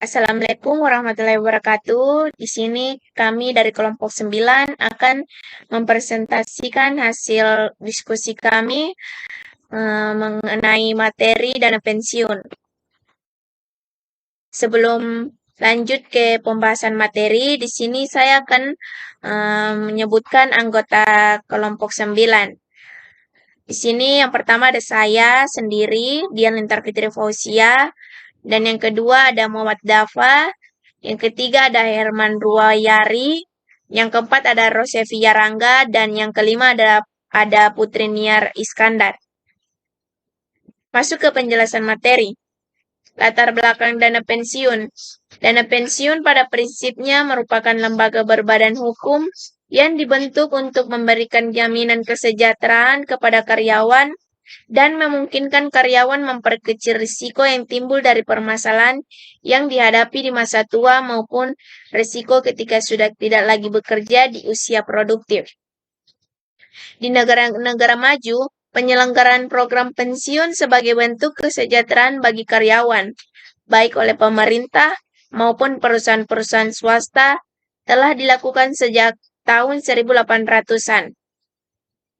Assalamualaikum warahmatullahi wabarakatuh. Di sini kami dari kelompok 9 akan mempresentasikan hasil diskusi kami mengenai materi dana pensiun. Sebelum lanjut ke pembahasan materi, di sini saya akan menyebutkan anggota kelompok 9. Di sini yang pertama ada saya sendiri, Dian Lintar Fitri Fauzia, dan yang kedua ada Muhammad Dafa, yang ketiga ada Herman Ruayari, yang keempat ada Rosevia Rangga, dan yang kelima ada Putri Niar Iskandar. Masuk ke penjelasan materi. Latar belakang dana pensiun. Dana pensiun pada prinsipnya merupakan lembaga berbadan hukum yang dibentuk untuk memberikan jaminan kesejahteraan kepada karyawan dan memungkinkan karyawan memperkecil risiko yang timbul dari permasalahan yang dihadapi di masa tua maupun risiko ketika sudah tidak lagi bekerja di usia produktif. Di negara-negara maju, penyelenggaraan program pensiun sebagai bentuk kesejahteraan bagi karyawan, baik oleh pemerintah maupun perusahaan-perusahaan swasta, telah dilakukan sejak tahun 1800-an.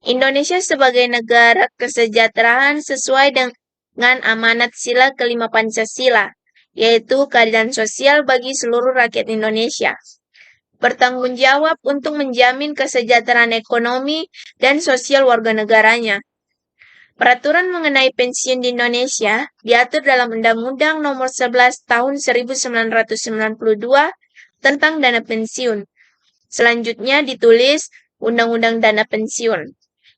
Indonesia sebagai negara kesejahteraan sesuai dengan amanat sila kelima Pancasila, yaitu keadilan sosial bagi seluruh rakyat Indonesia. Bertanggung jawab untuk menjamin kesejahteraan ekonomi dan sosial warga negaranya. Peraturan mengenai pensiun di Indonesia diatur dalam Undang-Undang Nomor 11 Tahun 1992 tentang dana pensiun. Selanjutnya ditulis Undang-Undang Dana Pensiun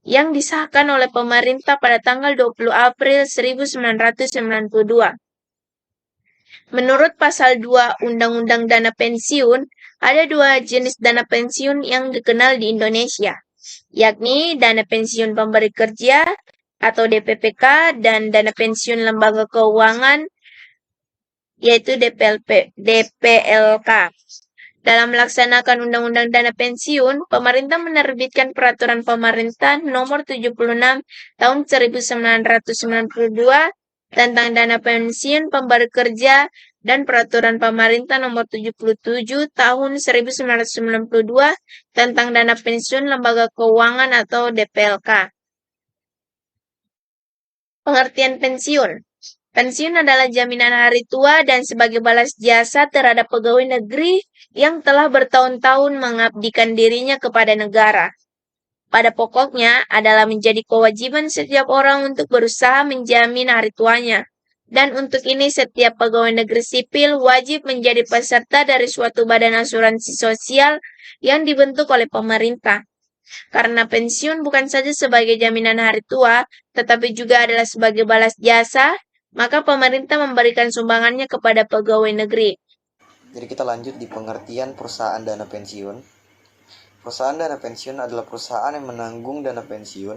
yang disahkan oleh pemerintah pada tanggal 20 April 1992. Menurut pasal 2 Undang-Undang Dana Pensiun, ada dua jenis dana pensiun yang dikenal di Indonesia, yakni dana pensiun pemberi kerja atau DPPK dan dana pensiun lembaga keuangan yaitu DPLK. Dalam melaksanakan Undang-Undang Dana Pensiun, pemerintah menerbitkan Peraturan Pemerintah Nomor 76 Tahun 1992 tentang dana pensiun pemberi kerja dan Peraturan Pemerintah Nomor 77 Tahun 1992 tentang dana pensiun lembaga keuangan atau DPLK. Pengertian pensiun. Pensiun adalah jaminan hari tua dan sebagai balas jasa terhadap pegawai negeri yang telah bertahun-tahun mengabdikan dirinya kepada negara. Pada pokoknya adalah menjadi kewajiban setiap orang untuk berusaha menjamin hari tuanya. Dan untuk ini setiap pegawai negeri sipil wajib menjadi peserta dari suatu badan asuransi sosial yang dibentuk oleh pemerintah. Karena pensiun bukan saja sebagai jaminan hari tua, tetapi juga adalah sebagai balas jasa, maka pemerintah memberikan sumbangannya kepada pegawai negeri. Jadi kita lanjut di pengertian perusahaan dana pensiun. Perusahaan dana pensiun adalah perusahaan yang menanggung dana pensiun,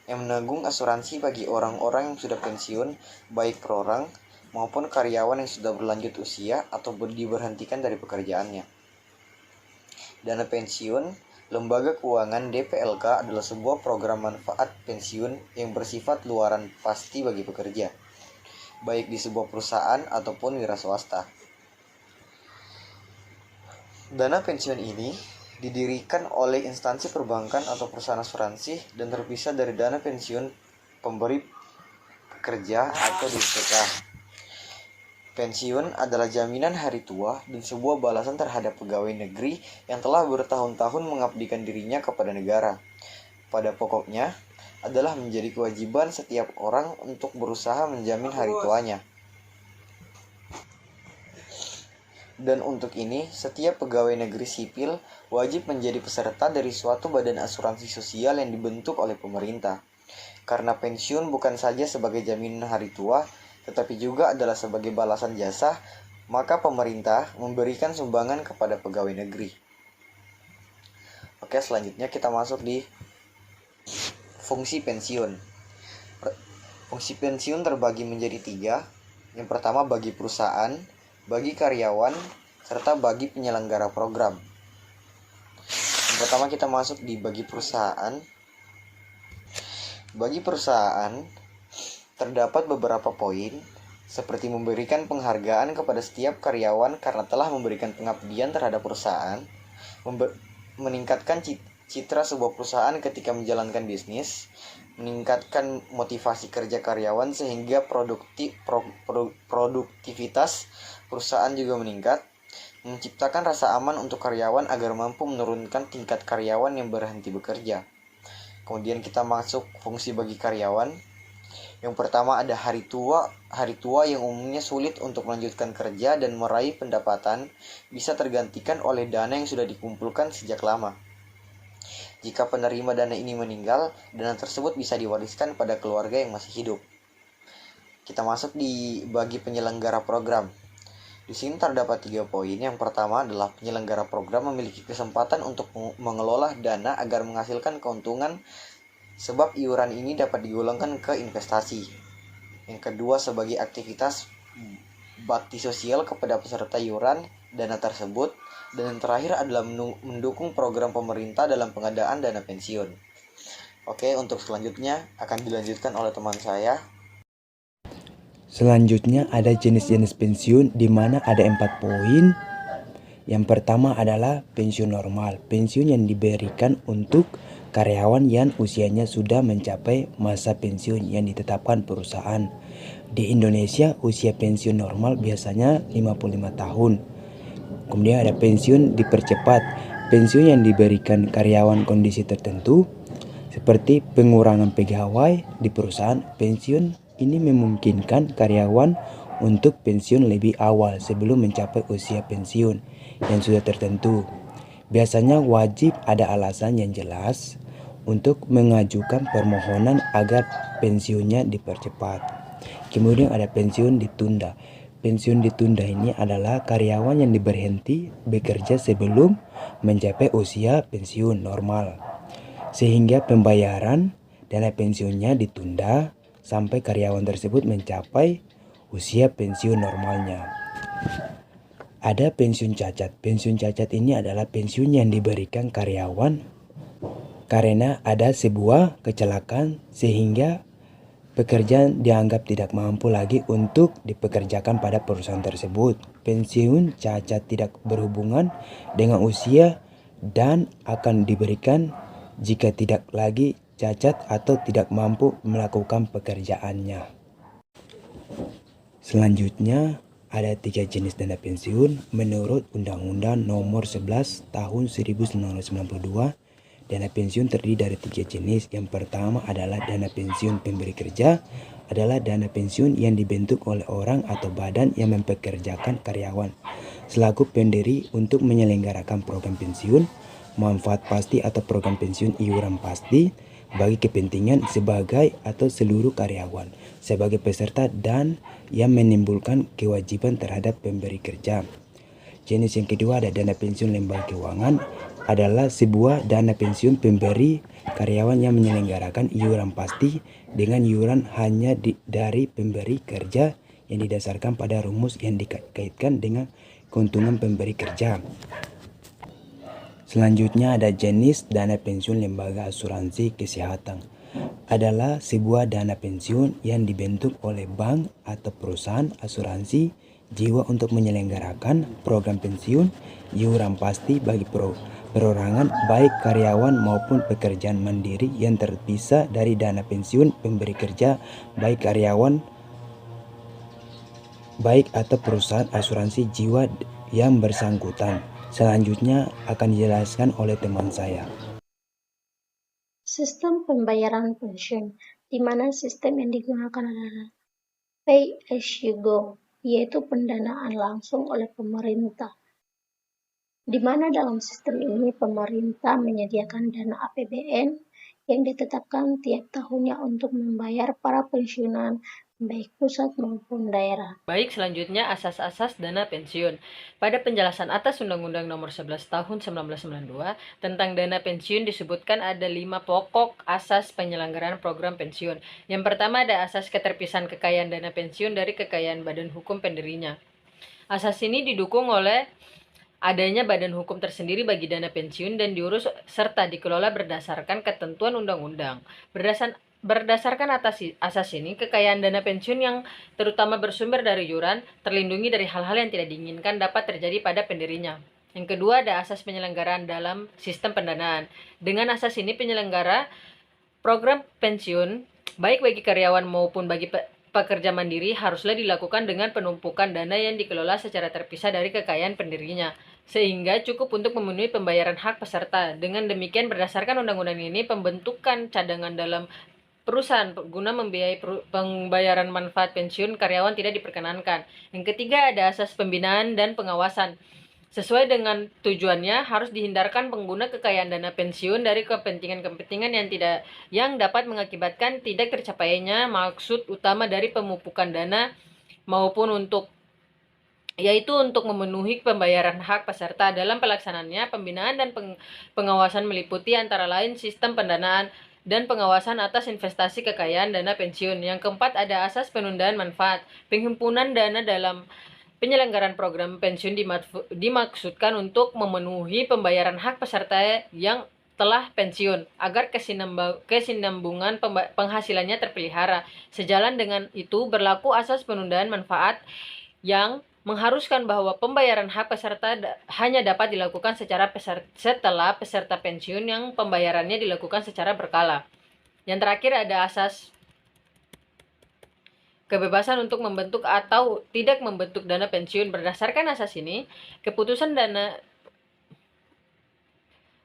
yang menanggung asuransi bagi orang-orang yang sudah pensiun, baik per orang maupun karyawan yang sudah berlanjut usia atau diberhentikan dari pekerjaannya. Dana pensiun, lembaga keuangan DPLK adalah sebuah program manfaat pensiun yang bersifat luaran pasti bagi pekerja, baik di sebuah perusahaan ataupun wira swasta. Dana pensiun ini didirikan oleh instansi perbankan atau perusahaan asuransi dan terpisah dari dana pensiun pemberi pekerja atau DPK. Pensiun adalah jaminan hari tua dan sebuah balasan terhadap pegawai negeri yang telah bertahun-tahun mengabdikan dirinya kepada negara. Pada pokoknya adalah menjadi kewajiban setiap orang untuk berusaha menjamin hari tuanya. Dan untuk ini, setiap pegawai negeri sipil wajib menjadi peserta dari suatu badan asuransi sosial yang dibentuk oleh pemerintah. Karena pensiun bukan saja sebagai jaminan hari tua, tetapi juga adalah sebagai balasan jasa, maka pemerintah memberikan sumbangan kepada pegawai negeri. Oke, selanjutnya kita masuk di fungsi pensiun. Fungsi pensiun terbagi menjadi 3. Yang pertama bagi perusahaan, bagi karyawan, serta bagi penyelenggara program. Yang pertama kita masuk di bagi perusahaan. Bagi perusahaan, terdapat beberapa poin seperti memberikan penghargaan kepada setiap karyawan karena telah memberikan pengabdian terhadap perusahaan, meningkatkan citra sebuah perusahaan ketika menjalankan bisnis, meningkatkan motivasi kerja karyawan sehingga produktivitas perusahaan juga meningkat, menciptakan rasa aman untuk karyawan agar mampu menurunkan tingkat karyawan yang berhenti bekerja. Kemudian kita masuk fungsi bagi karyawan. Yang pertama ada hari tua. Hari tua yang umumnya sulit untuk melanjutkan kerja dan meraih pendapatan bisa tergantikan oleh dana yang sudah dikumpulkan sejak lama. Jika penerima dana ini meninggal, dana tersebut bisa diwariskan pada keluarga yang masih hidup. Kita masuk di bagi penyelenggara program. Di sini terdapat 3 poin. Yang pertama adalah penyelenggara program memiliki kesempatan untuk mengelola dana agar menghasilkan keuntungan, sebab iuran ini dapat digolongkan ke investasi. Yang kedua, sebagai aktivitas bakti sosial kepada peserta iuran dana tersebut. Dan yang terakhir adalah mendukung program pemerintah dalam pengadaan dana pensiun. Oke, untuk selanjutnya akan dilanjutkan oleh teman saya. Selanjutnya ada jenis-jenis pensiun di mana ada 4 poin. Yang pertama adalah pensiun normal, pensiun yang diberikan untuk karyawan yang usianya sudah mencapai masa pensiun yang ditetapkan perusahaan. Di Indonesia usia pensiun normal biasanya 55 tahun. Kemudian ada pensiun dipercepat, pensiun yang diberikan karyawan kondisi tertentu seperti pengurangan pegawai di perusahaan. Pensiun ini memungkinkan karyawan untuk pensiun lebih awal sebelum mencapai usia pensiun yang sudah tertentu. Biasanya wajib ada alasan yang jelas untuk mengajukan permohonan agar pensiunnya dipercepat. Kemudian ada pensiun ditunda. Pensiun ditunda ini adalah karyawan yang diberhenti bekerja sebelum mencapai usia pensiun normal, sehingga pembayaran dana pensiunnya ditunda sampai karyawan tersebut mencapai usia pensiun normalnya. Ada pensiun cacat. Pensiun cacat ini adalah pensiun yang diberikan karyawan karena ada sebuah kecelakaan sehingga pekerjaan dianggap tidak mampu lagi untuk dipekerjakan pada perusahaan tersebut. Pensiun cacat tidak berhubungan dengan usia dan akan diberikan jika tidak lagi cacat atau tidak mampu melakukan pekerjaannya. Selanjutnya ada 3 jenis dana pensiun menurut Undang-Undang Nomor 11 Tahun 1992. Dana pensiun terdiri dari 3 jenis. Yang pertama adalah dana pensiun pemberi kerja, adalah dana pensiun yang dibentuk oleh orang atau badan yang mempekerjakan karyawan selaku pendiri untuk menyelenggarakan program pensiun, manfaat pasti atau program pensiun iuran pasti bagi kepentingan sebagai atau seluruh karyawan sebagai peserta dan yang menimbulkan kewajiban terhadap pemberi kerja. Jenis yang kedua ada dana pensiun lembaga keuangan, adalah sebuah dana pensiun pemberi karyawan yang menyelenggarakan iuran pasti dengan iuran hanya dari pemberi kerja yang didasarkan pada rumus yang dikaitkan dengan keuntungan pemberi kerja. Selanjutnya ada jenis dana pensiun lembaga asuransi kesehatan. Adalah sebuah dana pensiun yang dibentuk oleh bank atau perusahaan asuransi jiwa untuk menyelenggarakan program pensiun iuran pasti bagi perorangan baik karyawan maupun pekerjaan mandiri yang terpisah dari dana pensiun pemberi kerja baik karyawan baik atau perusahaan asuransi jiwa yang bersangkutan. Selanjutnya akan dijelaskan oleh teman saya. Sistem pembayaran pensiun, di mana sistem yang digunakan adalah pay as you go, yaitu pendanaan langsung oleh pemerintah, di mana dalam sistem ini pemerintah menyediakan dana APBN yang ditetapkan tiap tahunnya untuk membayar para pensiunan baik pusat maupun daerah. Baik, selanjutnya asas-asas dana pensiun. Pada penjelasan atas Undang-Undang Nomor 11 Tahun 1992 tentang dana pensiun disebutkan ada 5 pokok asas penyelenggaraan program pensiun. Yang pertama ada asas keterpisahan kekayaan dana pensiun dari kekayaan badan hukum pendirinya. Asas ini didukung oleh adanya badan hukum tersendiri bagi dana pensiun dan diurus serta dikelola berdasarkan ketentuan undang-undang. Berdasarkan asas ini, kekayaan dana pensiun yang terutama bersumber dari iuran terlindungi dari hal-hal yang tidak diinginkan dapat terjadi pada pendirinya. Yang kedua, ada asas penyelenggaraan dalam sistem pendanaan. Dengan asas ini, penyelenggara program pensiun, baik bagi karyawan maupun bagi pekerja mandiri, haruslah dilakukan dengan penumpukan dana yang dikelola secara terpisah dari kekayaan pendirinya, sehingga cukup untuk memenuhi pembayaran hak peserta. Dengan demikian, berdasarkan undang-undang ini, pembentukan cadangan dalam perusahaan guna membiayai pembayaran manfaat pensiun karyawan tidak diperkenankan. Yang ketiga, ada asas pembinaan dan pengawasan. Sesuai dengan tujuannya, harus dihindarkan pengguna kekayaan dana pensiun dari kepentingan-kepentingan yang dapat mengakibatkan tidak tercapainya maksud utama dari pemupukan dana maupun yaitu untuk memenuhi pembayaran hak peserta. Dalam pelaksanaannya, pembinaan dan pengawasan meliputi antara lain sistem pendanaan dan pengawasan atas investasi kekayaan dana pensiun. Yang keempat, ada asas penundaan manfaat. Penghimpunan dana dalam penyelenggaraan program pensiun dimaksudkan untuk memenuhi pembayaran hak peserta yang telah pensiun agar kesinambungan penghasilannya terpelihara. Sejalan dengan itu, berlaku asas penundaan manfaat yang mengharuskan bahwa pembayaran hak peserta hanya dapat dilakukan setelah peserta pensiun yang pembayarannya dilakukan secara berkala. Yang terakhir, ada asas kebebasan untuk membentuk atau tidak membentuk dana pensiun. Berdasarkan asas ini, keputusan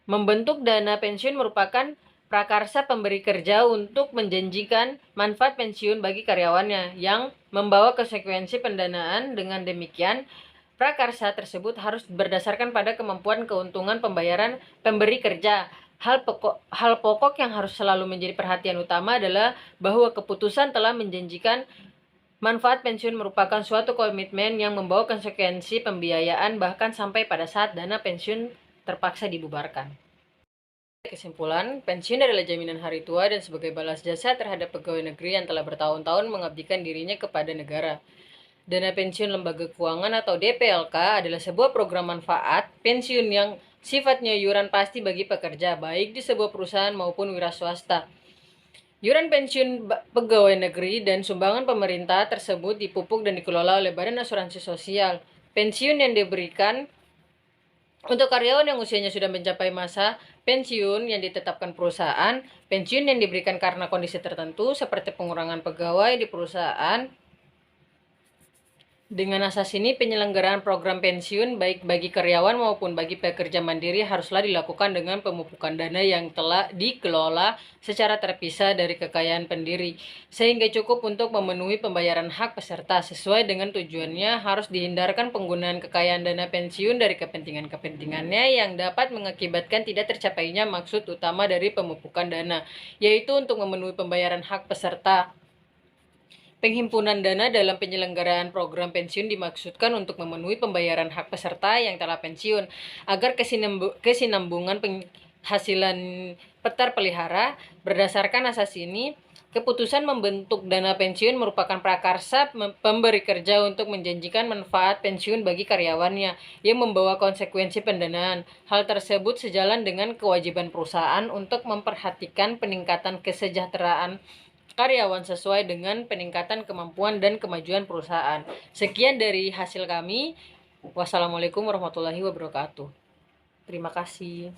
membentuk dana pensiun merupakan prakarsa pemberi kerja untuk menjanjikan manfaat pensiun bagi karyawannya yang membawa konsekuensi pendanaan. Dengan demikian, prakarsa tersebut harus berdasarkan pada kemampuan keuntungan pembayaran pemberi kerja. Hal pokok yang harus selalu menjadi perhatian utama adalah bahwa keputusan telah menjanjikan manfaat pensiun merupakan suatu komitmen yang membawa konsekuensi pembiayaan bahkan sampai pada saat dana pensiun terpaksa dibubarkan. Kesimpulan, pensiun adalah jaminan hari tua dan sebagai balas jasa terhadap pegawai negeri yang telah bertahun-tahun mengabdikan dirinya kepada negara. Dana pensiun lembaga keuangan atau DPLK adalah sebuah program manfaat pensiun yang sifatnya iuran pasti bagi pekerja, baik di sebuah perusahaan maupun wira swasta. Iuran pensiun pegawai negeri dan sumbangan pemerintah tersebut dipupuk dan dikelola oleh Badan Asuransi Sosial. Pensiun yang diberikan untuk karyawan yang usianya sudah mencapai masa pensiun yang ditetapkan perusahaan, pensiun yang diberikan karena kondisi tertentu seperti pengurangan pegawai di perusahaan. Dengan asas ini, penyelenggaraan program pensiun baik bagi karyawan maupun bagi pekerja mandiri haruslah dilakukan dengan pemupukan dana yang telah dikelola secara terpisah dari kekayaan pendiri, sehingga cukup untuk memenuhi pembayaran hak peserta. Sesuai dengan tujuannya, harus dihindarkan penggunaan kekayaan dana pensiun dari kepentingan-kepentingannya yang dapat mengakibatkan tidak tercapainya maksud utama dari pemupukan dana, yaitu untuk memenuhi pembayaran hak peserta. Penghimpunan dana dalam penyelenggaraan program pensiun dimaksudkan untuk memenuhi pembayaran hak peserta yang telah pensiun, agar kesinambungan penghasilan terpelihara. Berdasarkan asas ini, keputusan membentuk dana pensiun merupakan prakarsa pemberi kerja untuk menjanjikan manfaat pensiun bagi karyawannya yang membawa konsekuensi pendanaan. Hal tersebut sejalan dengan kewajiban perusahaan untuk memperhatikan peningkatan kesejahteraan karyawan sesuai dengan peningkatan kemampuan dan kemajuan perusahaan. Sekian dari hasil kami. Wassalamualaikum warahmatullahi wabarakatuh. Terima kasih.